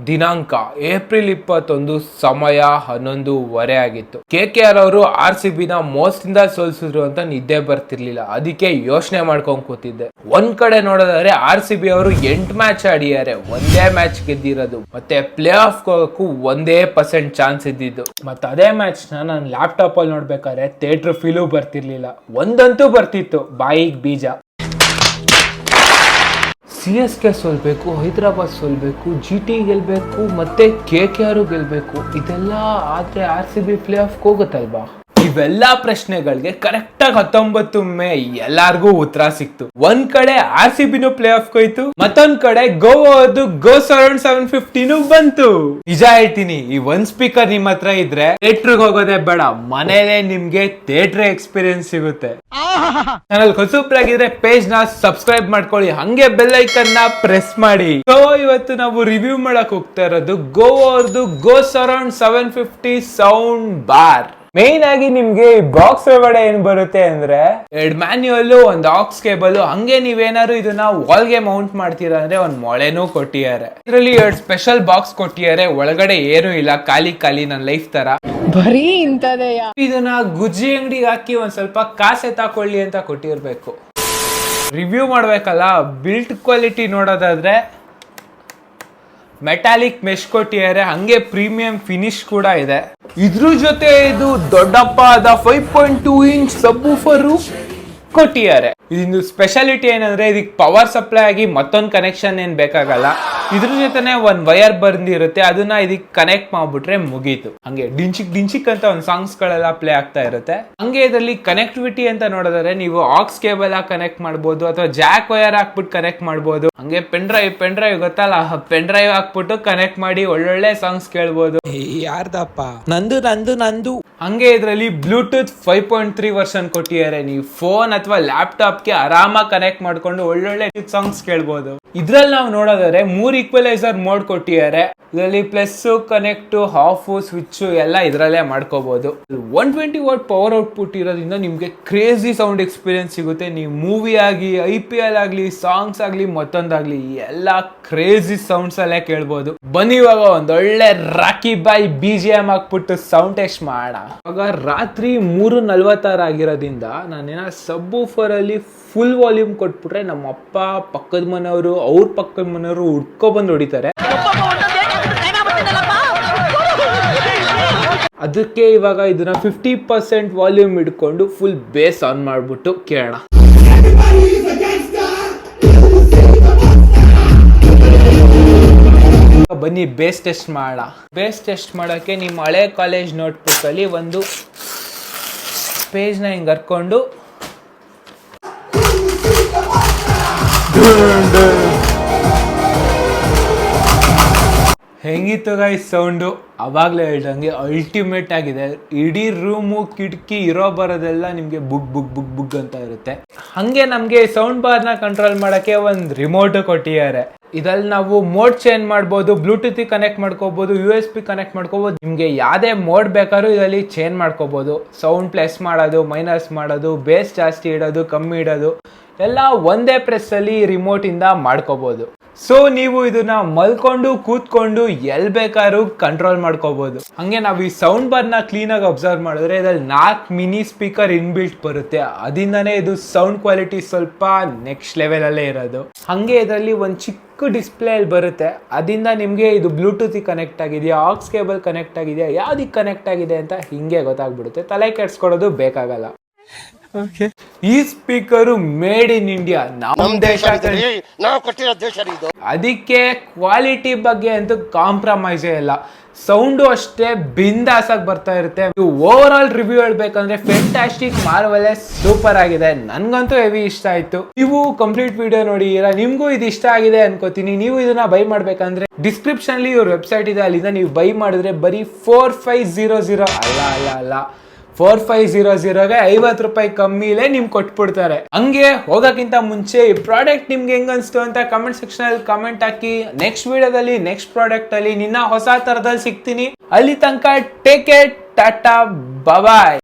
ದಿನಾಂಕ ಏಪ್ರಿಲ್ 21, ಸಮಯ 11:30 ಆಗಿತ್ತು. KKR ಅವರು RCB ನ ಮೋಸದಿಂದ ಸೋಲ್ಸಿದ್ರು ಅಂತ ನಿದ್ದೆ ಬರ್ತಿರ್ಲಿಲ್ಲ. ಅದಕ್ಕೆ ಯೋಚನೆ ಮಾಡ್ಕೊಂಡ್ ಕೂತಿದ್ದೆ. ಒಂದ್ ಕಡೆ ನೋಡೋದಾದ್ರೆ RCB ಅವರು 8 ಮ್ಯಾಚ್ ಆಡಿದ್ದಾರೆ, ಒಂದೇ ಮ್ಯಾಚ್ ಗೆದ್ದಿರೋದು. ಮತ್ತೆ ಪ್ಲೇ ಆಫ್ ಹೋಗಕ್ಕೂ 1% ಚಾನ್ಸ್ ಇದ್ದಿದ್ದು. ಮತ್ತೆ ಅದೇ ಮ್ಯಾಚ್ ನಾನು ಲ್ಯಾಪ್ಟಾಪ್ ಅಲ್ಲಿ ನೋಡ್ಬೇಕಾದ್ರೆ ಥಿಯೇಟರ್ ಫೀಲು ಬರ್ತಿರ್ಲಿಲ್ಲ. ಒಂದಂತೂ ಬರ್ತಿತ್ತು, ಬಾಯಿಗೆ ಬೀಜ. CSK ಸೋಲ್ಬೇಕು, ಹೈದರಾಬಾದ್ ಸೋಲ್ಬೇಕು, GT ಗೆಲ್ಬೇಕು, ಮತ್ತೆ KKR ಗೆಲ್ಬೇಕು. ಇದೆಲ್ಲ ಆದ್ರೆ RCB ಪ್ಲೇ ಆಫ್ ಹೋಗುತ್ತಲ್ವಾ? ಇವೆಲ್ಲಾ ಪ್ರಶ್ನೆಗಳಿಗೆ ಕರೆಕ್ಟ್ ಆಗಿ 19 ಮೇ ಎಲ್ಲಾರ್ಗೂ ಉತ್ತರ ಸಿಕ್ತು. ಒಂದ್ ಕಡೆ RCB ಪ್ಲೇ ಆಫ್ ಹೋಯ್ತು, ಮತ್ತೊಂದ್ ಕಡೆ ಗೋಸ್ ಅರೌಂಡ್ 750 ಬಂತು. ನಿಜ ಹೇಳ್ತೀನಿ, ಈ ಒಂದ್ ಸ್ಪೀಕರ್ ನಿಮ್ ಹತ್ರ ಇದ್ರೆ ಥಿಯೇಟರ್ ಹೋಗೋದೇ ಬೇಡ, ಮನೇಲೆ ನಿಮ್ಗೆ ಥಿಯೇಟರ್ ಎಕ್ಸ್ಪೀರಿಯನ್ಸ್ ಸಿಗುತ್ತೆ. ಚಾನಲ್ ಹೊಸಬ್ರಾಗಿದ್ರೆ ಪೇಜ್ ನ ಸಬ್ಸ್ಕ್ರೈಬ್ ಮಾಡ್ಕೊಳ್ಳಿ, ಹಂಗೆ ಬೆಲ್ ಐಕನ್ ನ ಪ್ರೆಸ್ ಮಾಡಿ. ಸೊ ಇವತ್ತು ನಾವು ರಿವ್ಯೂ ಮಾಡಕ್ ಹೋಗ್ತಾ ಇರೋದು goes around 750 sound bar. Main ಆಗಿ ನಿಮ್ಗೆ ಈ ಬಾಕ್ಸ್ ಒಳಗಡೆ ಏನ್ ಬರುತ್ತೆ ಅಂದ್ರೆ 2 ಮ್ಯಾನ್ಯುಯಲ್, ಒಂದು ಆಕ್ಸ್ ಕೇಬಲ್. ಹಂಗೆ ನೀವೇನಾದ್ರು ಇದನ್ನ ವಾಲ್ ಗೆ ಮೌಂಟ್ ಮಾಡ್ತೀರಾ ಅಂದ್ರೆ ಒಂದ್ ಮೊಳೆನೂ ಕೊಟ್ಟಿದ್ದಾರೆ. ಇದರಲ್ಲಿ 2 ಸ್ಪೆಷಲ್ ಬಾಕ್ಸ್ ಕೊಟ್ಟಿದ್ದಾರೆ. ಒಳಗಡೆ ಏನು ಇಲ್ಲ, ಖಾಲಿ ನನ್ನ ಲೈಫ್ ತರ ಬರೀ ಇಂತದೆಯ. ಇದನ್ನ ಗುಜ್ಜಿ ಅಂಗಡಿಗೆ ಹಾಕಿ ಒಂದ್ ಸ್ವಲ್ಪ ಕಾಸೆ ತಕೊಳ್ಳಿ ಅಂತ ಕೊಟ್ಟಿರ್ಬೇಕು. ರಿವ್ಯೂ ಮಾಡ್ಬೇಕಲ್ಲ, ಬಿಲ್ಟ್ ಕ್ವಾಲಿಟಿ ನೋಡೋದಾದ್ರೆ ಮೆಟಾಲಿಕ್ ಮೆಶ್ ಕೊಟ್ಟಿದ್ದಾರೆ, ಹಂಗೆ ಪ್ರೀಮಿಯಂ ಫಿನಿಶ್ ಕೂಡ ಇದೆ. ಇದ್ರ ಜೊತೆ ಇದು ದೊಡ್ಡಪ್ಪಾದ 5.2 ಇಂಚ್ ಸಬ್ವೂಫರ್ ಕೊಟ್ಟಿದ್ದಾರೆ. ಇದು ಸ್ಪೆಷಾಲಿಟಿ ಏನಂದ್ರೆ ಇದಕ್ಕೆ ಪವರ್ ಸಪ್ಲೈ ಆಗಿ ಮತ್ತೊಂದು ಕನೆಕ್ಷನ್ ಏನ್ ಬೇಕಾಗಲ್ಲ. ಇದ್ರ ಜೊತೆನೆ ಒಂದ್ ವೈರ್ ಬಂದಿರುತ್ತೆ, ಅದನ್ನ ಇದಕ್ಕೆ ಕನೆಕ್ಟ್ ಮಾಡ್ಬಿಟ್ರೆ ಮುಗೀತು. ಹಂಗೆ ಡಿಂಚಿಕ್ ಅಂತ ಒಂದ್ ಸಾಂಗ್ಸ್ ಗಳೆಲ್ಲ ಪ್ಲೇ ಆಗ್ತಾ ಇರುತ್ತೆ. ಹಂಗೆ ಇದರಲ್ಲಿ ಕನೆಕ್ಟಿವಿಟಿ ಅಂತ ನೋಡಿದ್ರೆ ನೀವು ಆಕ್ಸ್ ಕೇಬಲ್ ಆಗಿ ಕನೆಕ್ಟ್ ಮಾಡ್ಬೋದು, ಅಥವಾ ಜಾಕ್ ವೈರ್ ಹಾಕ್ಬಿಟ್ಟು ಕನೆಕ್ಟ್ ಮಾಡ್ಬೋದು. ಹಂಗೆ ಪೆನ್ ಡ್ರೈವ್ ಗೊತ್ತಲ್ಲ, ಪೆನ್ ಡ್ರೈವ್ ಹಾಕ್ಬಿಟ್ಟು ಕನೆಕ್ಟ್ ಮಾಡಿ ಒಳ್ಳೊಳ್ಳೆ ಸಾಂಗ್ಸ್ ಕೇಳ್ಬೋದು. ಯಾರ್ದಪ್ಪ? ನಂದು. ಹಂಗೆ ಇದರಲ್ಲಿ ಬ್ಲೂಟೂತ್ 5.3 ವರ್ಷನ್ ಕೊಟ್ಟಿದ್ದಾರೆ. ನೀವು ಫೋನ್ ಅಥವಾ ಲ್ಯಾಪ್ಟಾಪ್ ಗೆ ಆರಾಮಾಗಿ ಕನೆಕ್ಟ್ ಮಾಡ್ಕೊಂಡು ಒಳ್ಳೊಳ್ಳೆ ಸಾಂಗ್ಸ್ ಕೇಳ್ಬೋದು. ಇದ್ರಲ್ಲಿ ನಾವು ನೋಡೋದಾದ್ರೆ 3 ಈಕ್ವಲೈಸರ್ ಮೋಡ್ ಕೊಟ್ಟಿದ್ದಾರೆ. ಇದರಲ್ಲಿ ಪ್ಲಸ್, ಕನೆಕ್ಟ್, ಆಫ್, ಸ್ವಿಚ್ ಎಲ್ಲ ಇದ್ರಲ್ಲೇ ಮಾಡ್ಕೋಬಹುದು. 120 ವಾಟ್ ಪವರ್ ಔಟ್ಪುಟ್ ಇರೋದ್ರಿಂದ ನಿಮ್ಗೆ ಕ್ರೇಜಿ ಸೌಂಡ್ ಎಕ್ಸ್ಪೀರಿಯನ್ಸ್ ಸಿಗುತ್ತೆ. ನೀವು ಮೂವಿ ಆಗಿ, IPL ಆಗ್ಲಿ, ಸಾಂಗ್ಸ್ ಆಗ್ಲಿ, ಮತ್ತೊಂದಾಗ್ಲಿ ಎಲ್ಲ ಕ್ರೇಜಿ ಸೌಂಡ್ಸ್ ಅಲ್ಲೇ ಕೇಳ್ಬೋದು. ಬನ್ನಿ ಇವಾಗ ಒಂದೊಳ್ಳೆ ರಾಕಿ ಬಾಯ್ BGM ಹಾಕ್ಬಿಟ್ಟು ಸೌಂಡ್ ಟೆಸ್ಟ್ ಮಾಡೋಣ. ಇವಾಗ ರಾತ್ರಿ 3:46 ಆಗಿರೋದ್ರಿಂದ ನಾನೇನ ಸಬ್ವೂಫರ್ ಅಲ್ಲಿ ಫುಲ್ ವಾಲ್ಯೂಮ್ ಕೊಟ್ಬಿಟ್ರೆ ನಮ್ಮ ಅಪ್ಪ ಪಕ್ಕದ ಮನೆಯವರು, ಅವ್ರ ಪಕ್ಕದ ಮನೆಯವರು ಹುಡ್ಕೊಬಂದು ಹೊಡಿತಾರೆ. ಅದಕ್ಕೆ ಇವಾಗ ಇದನ್ನ 50% ವಾಲ್ಯೂಮ್ ಇಟ್ಕೊಂಡು ಫುಲ್ ಬೇಸ್ ಆನ್ ಮಾಡ್ಬಿಟ್ಟು ಕೇಳೋಣ. ಬನ್ನಿ ಬೇಸ್ ಟೆಸ್ಟ್ ಮಾಡೋಣ. ಬೇಸ್ ಟೆಸ್ಟ್ ಮಾಡೋಕ್ಕೆ ನಿಮ್ಮ ಹಳೆ ಕಾಲೇಜ್ ನೋಟ್ಬುಕ್ ಅಲ್ಲಿ ಒಂದು ಪೇಜ್ನ ಹಿಂಗೆ ಹರ್ಕೊಂಡು ಹೆಂಗಿತ್ತು ಗೈಸ್ ಸೌಂಡು? ಅವಾಗಲೇ ಹೇಳ್ದಂಗೆ ಅಲ್ಟಿಮೇಟ್ ಆಗಿದೆ. ಇಡೀ ರೂಮು, ಕಿಟಕಿ ಇರೋ ಬರೋದೆಲ್ಲ ನಿಮಗೆ ಬುಗ್ ಅಂತ ಇರುತ್ತೆ. ಹಂಗೆ ನಮಗೆ ಸೌಂಡ್ ಬಾರ್ನ ಕಂಟ್ರೋಲ್ ಮಾಡೋಕ್ಕೆ ಒಂದು ರಿಮೋಟ್ ಕೊಟ್ಟಿದ್ದಾರೆ. ಇದ್ರಲ್ಲಿ ನಾವು ಮೋಡ್ ಚೇಂಜ್ ಮಾಡ್ಬೋದು, ಬ್ಲೂಟೂತ್ ಕನೆಕ್ಟ್ ಮಾಡ್ಕೋಬಹುದು, USB ಕನೆಕ್ಟ್ ಮಾಡ್ಕೋಬಹುದು. ನಿಮ್ಗೆ ಯಾವ್ದೇ ಮೋಡ್ ಬೇಕಾದ್ರೂ ಇದರಲ್ಲಿ ಚೇಂಜ್ ಮಾಡ್ಕೋಬಹುದು. ಸೌಂಡ್ ಪ್ಲಸ್ ಮಾಡೋದು, ಮೈನಸ್ ಮಾಡೋದು, ಬೇಸ್ ಜಾಸ್ತಿ ಇಡೋದು, ಕಮ್ಮಿ ಇಡೋದು ಎಲ್ಲ ಒಂದೇ ಪ್ರೆಸ್ ಅಲ್ಲಿ ರಿಮೋಟ್ ಇಂದ ಮಾಡ್ಕೋಬಹುದು. ಸೊ ನೀವು ಇದನ್ನ ಮಲ್ಕೊಂಡು ಕೂತ್ಕೊಂಡು ಎಲ್ ಬೇಕಾದ್ರೂ ಕಂಟ್ರೋಲ್ ಮಾಡ್ಕೋಬಹುದು. ಹಂಗೆ ನಾವು ಈ ಸೌಂಡ್ ಬಾರ್ ನ ಕ್ಲೀನ್ ಆಗಿ ಅಬ್ಸರ್ವ್ ಮಾಡಿದ್ರೆ ಇದ್ರಲ್ಲಿ 4 ಮಿನಿ ಸ್ಪೀಕರ್ ಇನ್ಬಿಲ್ಟ್ ಬರುತ್ತೆ. ಅದರಿಂದಾನೇ ಇದು ಸೌಂಡ್ ಕ್ವಾಲಿಟಿ ಸ್ವಲ್ಪ ನೆಕ್ಸ್ಟ್ ಲೆವೆಲ್ ಅಲ್ಲೇ ಇರೋದು. ಹಂಗೆ ಇದರಲ್ಲಿ ಒಂದು ಚಿಕ್ಕ ಡಿಸ್ಪ್ಲೇ ಅಲ್ಲಿ ಬರುತ್ತೆ. ಅದರಿಂದ ನಿಮ್ಗೆ ಇದು ಬ್ಲೂಟೂತ್ ಕನೆಕ್ಟ್ ಆಗಿದೆಯಾ, ಆಕ್ಸ್ ಕೇಬಲ್ ಕನೆಕ್ಟ್ ಆಗಿದೆಯಾ, ಯಾವ್ದಕ್ಕೆ ಕನೆಕ್ಟ್ ಆಗಿದೆ ಅಂತ ಹಿಂಗೆ ಗೊತ್ತಾಗ್ಬಿಡುತ್ತೆ. ತಲೆ ಕೆಡ್ಸ್ಕೊಡೋದು ಬೇಕಾಗಲ್ಲ. ಈ ಸ್ಪೀಕರ್ ಮೇಡ್ ಇನ್ ಇಂಡಿಯಾ, ನಮ್ಮ ದೇಶ, ಅದಕ್ಕೆ ಕ್ವಾಲಿಟಿ ಬಗ್ಗೆ ಅಂತೂ ಕಾಂಪ್ರಮೈಸೇ ಇಲ್ಲ. ಸೌಂಡು ಅಷ್ಟೇ ಬಿಂದಾಸಾಗಿ ಬರ್ತಾ ಇರುತ್ತೆ. ಓವರ್ ಆಲ್ ರಿವ್ಯೂ ಹೇಳ್ಬೇಕಂದ್ರೆ ಫೆಂಟಾಸ್ಟಿಕ್, ಮಾರ್ವೆಲಸ್, ಸೂಪರ್ ಆಗಿದೆ. ನನ್ಗಂತೂ ಹೆವಿ ಇಷ್ಟ ಆಯ್ತು. ನೀವು ಕಂಪ್ಲೀಟ್ ವಿಡಿಯೋ ನೋಡಿದೀರಾ, ನಿಮ್ಗೂ ಇದು ಇಷ್ಟ ಆಗಿದೆ ಅನ್ಕೋತೀನಿ. ನೀವು ಇದನ್ನ ಬೈ ಮಾಡ್ಬೇಕಂದ್ರೆ ಡಿಸ್ಕ್ರಿಪ್ಷನ್ ಅಲ್ಲಿ ಇವ್ರ ವೆಬ್ಸೈಟ್ ಇದೆ, ಅಲ್ಲಿಂದ ನೀವು ಬೈ ಮಾಡಿದ್ರೆ ಬರೀ 4500 ಅಲ್ಲ 4500ಗೆ 50 ರೂಪಾಯಿ ಕಮ್ಮಿಲೇ ನಿಮ್ಗೆ ಕೊಟ್ಬಿಡ್ತಾರೆ. ಹಂಗೆ ಹೋಗೋಕ್ಕಿಂತ ಮುಂಚೆ ಈ ಪ್ರಾಡಕ್ಟ್ ನಿಮ್ಗೆ ಹೆಂಗ್ ಅನ್ಸ್ತು ಅಂತ ಕಮೆಂಟ್ ಸೆಕ್ಷನ್ ಅಲ್ಲಿ ಕಮೆಂಟ್ ಹಾಕಿ. ನೆಕ್ಸ್ಟ್ ವಿಡಿಯೋದಲ್ಲಿ ನೆಕ್ಸ್ಟ್ ಪ್ರಾಡಕ್ಟ್ ಅಲ್ಲಿ ನಿನ್ನ ಹೊಸ ತರದಲ್ಲಿ ಸಿಗ್ತೀನಿ. ಅಲ್ಲಿ ತನಕ ಟೇಕ್ ಕೇರ್, ಟಾಟಾ, ಬಾಯ್.